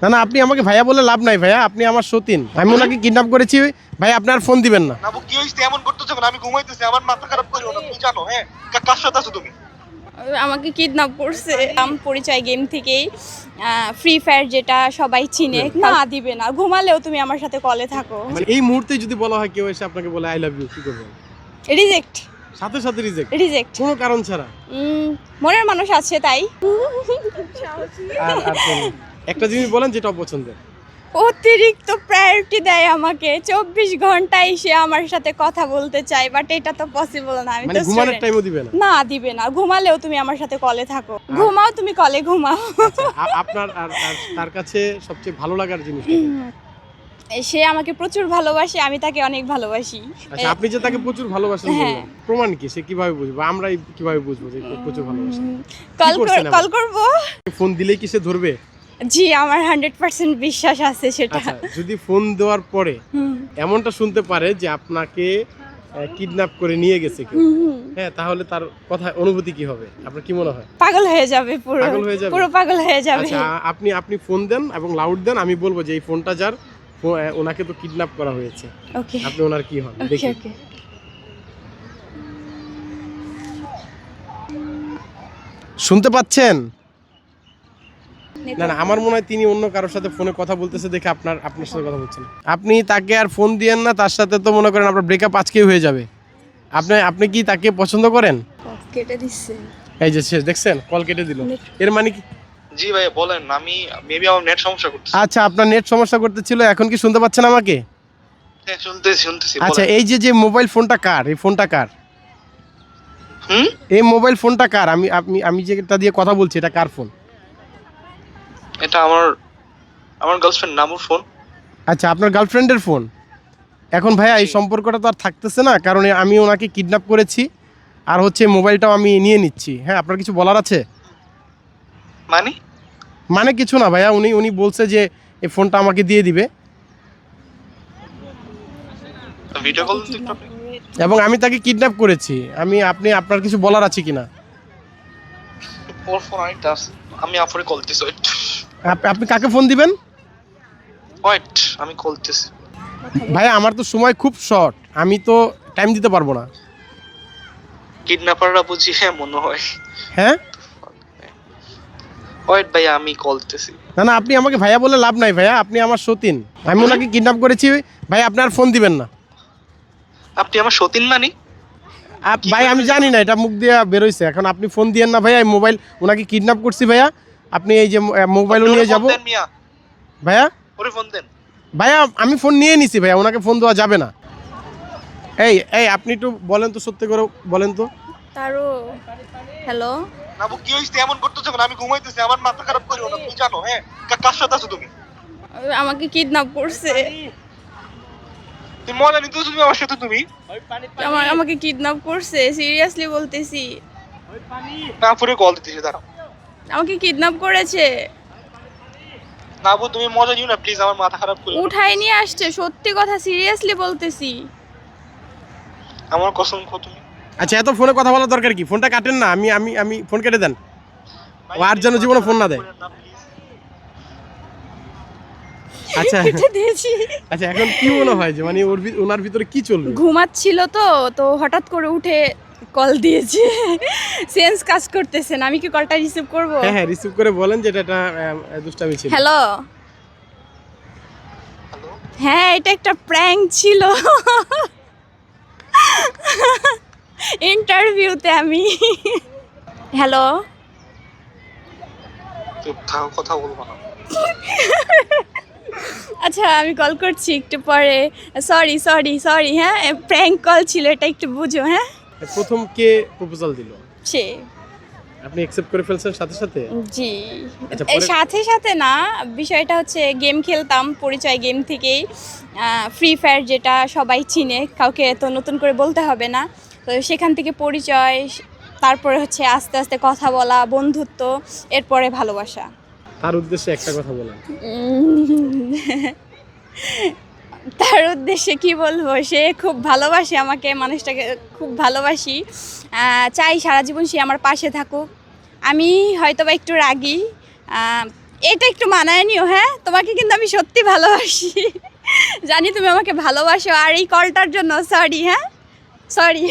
না না, আপনি আমাকে ভাইয়া বলে লাভ নাই ভাইয়া, আপনি আমার সতীন, আমি ওনাকে কিডন্যাপ করেছি ভাই, আপনার ফোন দিবেন না। নাবু কি হইছে এমন করতেছো কেন? আমি ঘুমাইতেছি, আমার মাথা খারাপ করিও না, তুমি জানো? হ্যাঁ, কার সাথে আছো তুমি? আমাকে কিডন্যাপ করছে পরিচয় গেম থেকেই, ফ্রি ফায়ার যেটা সবাই চিনে। না দিবে না, ঘুমালেও তুমি আমার সাথে কলে থাকো। মানে এই মুহূর্তে যদি বলা হয় কেউ এসে আপনাকে বলে আই লাভ ইউ, কি করবেন? রিজেক্ট, সাথে সাথে রিজেক্ট, রিজেক্ট, কোনো কারণ ছাড়া? মনের মানুষ আছে তাই। আর আর কোনো- একটা জিনিস বলেন যেটা অপছন্দের। অতিরিক্ত প্রায়োরিটি দেয় আমাকে, 24 ঘন্টায় সে আমার সাথে কথা বলতে চায়, বাট এটা তো পসিবল না। আমি মানে তো ঘুমানোর student। টাইমও দিবে না? না দিবে না, ঘুমালেও তুমি আমার সাথে কলে থাকো, ঘুমাও তুমি কলে ঘুমাও। আচ্ছা, আপনার আর আর তার কাছে সবচেয়ে ভালো লাগার জিনিস? সে আমাকে প্রচুর ভালোবাসে, আমি তাকে অনেক ভালোবাসি। আচ্ছা, আপনি যে তাকে প্রচুর ভালোবাসেন হ্যাঁ। বললেন, প্রমাণ কি? সে কিভাবে বুঝবো, আমরাই কিভাবে বুঝবো যে প্রচুর ভালোবাসেন? কল করছেন কল করব। ফোন দিলেই কি সে ধরবে? জি, আমার 100% বিশ্বাস আছে সেটা। আচ্ছা, যদি ফোন দেওয়ার পরে হুম, এমনটা শুনতে পারে যে আপনাকে কিডন্যাপ করে নিয়ে গেছে কেউ, হুম, হুম। হ্যাঁ, তাহলে তার কথা অনুভূতি কি হবে? আপনার কি মনে হয়? পাগল হয়ে যাবে, পুরো পাগল হয়ে যাবে? পুরো পাগল হয়ে যাবে। আচ্ছা, আপনি ফোন দেন এবং লাউড দেন, আমি বলবো যে এই ফোনটা যার, ওনাকে তো কিডন্যাপ করা হয়েছে, ওকে আপনি ওনার কি হন ওকে দেখি। ওকে। শুনতে পাচ্ছেন? না না, আমার মনে হয় তিনি অন্য কারোর সাথে ফোনে কথা বলতেছে দেখে আপনার সাথে কথা বলছেন। আপনি তাকে আর ফোন দিয়েন না, তার সাথে তো মনে করেন আপনার ব্রেকআপ আজকেই হয়ে যাবে। আপনি কি তাকে পছন্দ করেন? কেটে দিচ্ছে। এই যে শেষ, দেখছেন কল কেটে দিল। এর মানে কি? জি ভাই বলেন, আমি মেবি আমার নেট সমস্যা করতেছে। আচ্ছা, আপনার নেট সমস্যা করতেছিল, এখন কি শুনতে পাচ্ছেন আমাকে? হ্যাঁ, শুনতেছি আচ্ছা, বলেন। এই যে মোবাইল ফোনটা কার? এই ফোনটা কার? হুম? এই মোবাইল ফোনটা কার? আমি যেটা দিয়ে কথা বলছি এটা কার ফোন? এটা আমার গার্লফ্রেন্ড নামুর ফোন। আচ্ছা, আপনার গার্লফ্রেন্ডের ফোন। এখন ভাইয়া এই জি। সম্পর্কটা তো আর থাকতেছে না, কারণ আমি ওনাকে কিডন্যাপ করেছি, আর হচ্ছে মোবাইলটাও আমি নিয়ে নিচ্ছি। হ্যাঁ, আপনার কিছু বলার আছে? মানে মানে কিছু না ভাইয়া, উনি বলছে যে এই ফোনটা আমাকে দিয়ে দিবে, ভিডিও কল দিতে একটু আপনি। এবং আমি তাকে কিডন্যাপ করেছি। আপনার কিছু বলার আছে কিনা? ওর ফোন আরেকটা আছে, আমি আফরে কল দিতেছি। আপনি কাকে ফোন দিবেন? ওয়েট, আমি কল দিতেছি। ভাইয়া আমার তো সময় খুব শর্ট, আমি তো টাইম দিতে পারবো না। কিডন্যাপাররা বুঝি হ্যাঁ মনে হয়। হ্যাঁ, ওয়েট ভাইয়া, আমি কল দিতেছি। না না, আপনি আমাকে ভাইয়া বলে লাভ নাই ভাইয়া, আপনি আমার সতীন, আমি ওনাকে কিডন্যাপ করেছি ভাই, আপনার ফোন দিবেন না। আপনি আমার সতীন মানে? ভাই আমি জানি না, এটা মুখ দিয়ে বেরোইছে, এখন আপনি ফোন দিয়েন না ভাইয়া, এই মোবাইল ওনাকে কিডন্যাপ করছি ভাইয়া, আপনি এই যে মোবাইলও নিয়ে যাব মিয়া, ভাইয়া। ওরে ফোন দেন। ভাইয়া আমি ফোন নিয়ে নিছি ভাইয়া, ওনাকে ফোন দেওয়া যাবে না। এই আপনি একটু বলেন তো, সত্যি করে বলেন তো। তারও হ্যালো। নাবু কি হইছে এমন করতেছো কেন? আমি ঘুমাইতেছি, আমার মাথা খারাপ করিও না, তুমি জানো? হ্যাঁ, কার সাথে আছো তুমি? আমাকে কিডন্যাপ করছে, তুমি মজা নিতেছো তুমি আমার সাথে? তুমি আমাকে কিডন্যাপ করছে, সিরিয়াসলি বলতেছি। আফরে কল দিতেছি, দাঁড়াও। আমাকে কিডন্যাপ করেছে, নাবু তুমি মজা নিও না প্লিজ, আমার মাথা খারাপ করিও না। উঠায় নিয়ে আসছে, সত্যি কথা সিরিয়াসলি বলতেছি। আমার কসম খো তুমি। আচ্ছা, এত ফোনে কথা বলার দরকার কি? ফোনটা কাটেন না, আমি ফোন কেটে দেন, ও আর যেন জীবনে ফোন না দেয়। আচ্ছা কেটে দিয়েছি। আচ্ছা, এখন কি মনে হয় যে মানে ওনার ভিতরে কি চলবে? ঘুমাচ্ছিল তো হঠাৎ করে উঠে কল দিয়েছে, সেন্স কাজ করতেছে না। আমি কি কলটা রিসিভ করব? হ্যাঁ হ্যাঁ, রিসিভ করে বলেন যে এটা দুষ্টামি ছিল। হ্যালো। হ্যালো, হ্যাঁ, এটা একটা প্র্যাঙ্ক ছিল, ইন্টারভিউতে আমি। হ্যালো। চুপ থাকো, কথা বলবো না। আচ্ছা, আমি কল করছি একটু পরে। সরি সরি সরি, হ্যাঁ প্র্যাঙ্ক কল ছিল, এটা একটু বুঝো। হ্যাঁ, প্রথম কে প্রপোজাল দিল? সে। আপনি অ্যাকসেপ্ট করে ফেলছেন সাথে সাথে? জি। আচ্ছা, এই সাথে সাথে না, বিষয়টা হচ্ছে গেম খেলতাম পরিচয় গেম থেকেই, ফ্রি ফায়ার যেটা সবাই চিনে, কাউকে তো নতুন করে বলতে হবে না। তো সেখান থেকে পরিচয়, তারপরে হচ্ছে আস্তে আস্তে কথা বলা, বন্ধুত্ব, এরপরে ভালোবাসা। তার উদ্দেশ্যে একটা কথা বলেন। তার উদ্দেশ্যে কি বলবো, সে খুব ভালোবাসে আমাকে, মানুষটাকে খুব ভালোবাসি, চাই সারা জীবন সে আমার পাশে থাকুক। আমি হয়তো বা একটু রাগী, এটা একটু মানায় নিও, হ্যাঁ? তোমাকে কিন্তু আমি সত্যি ভালোবাসি, জানি তুমি আমাকে ভালোবাসো। আর এই কলটার জন্য সরি, হ্যাঁ, সরি।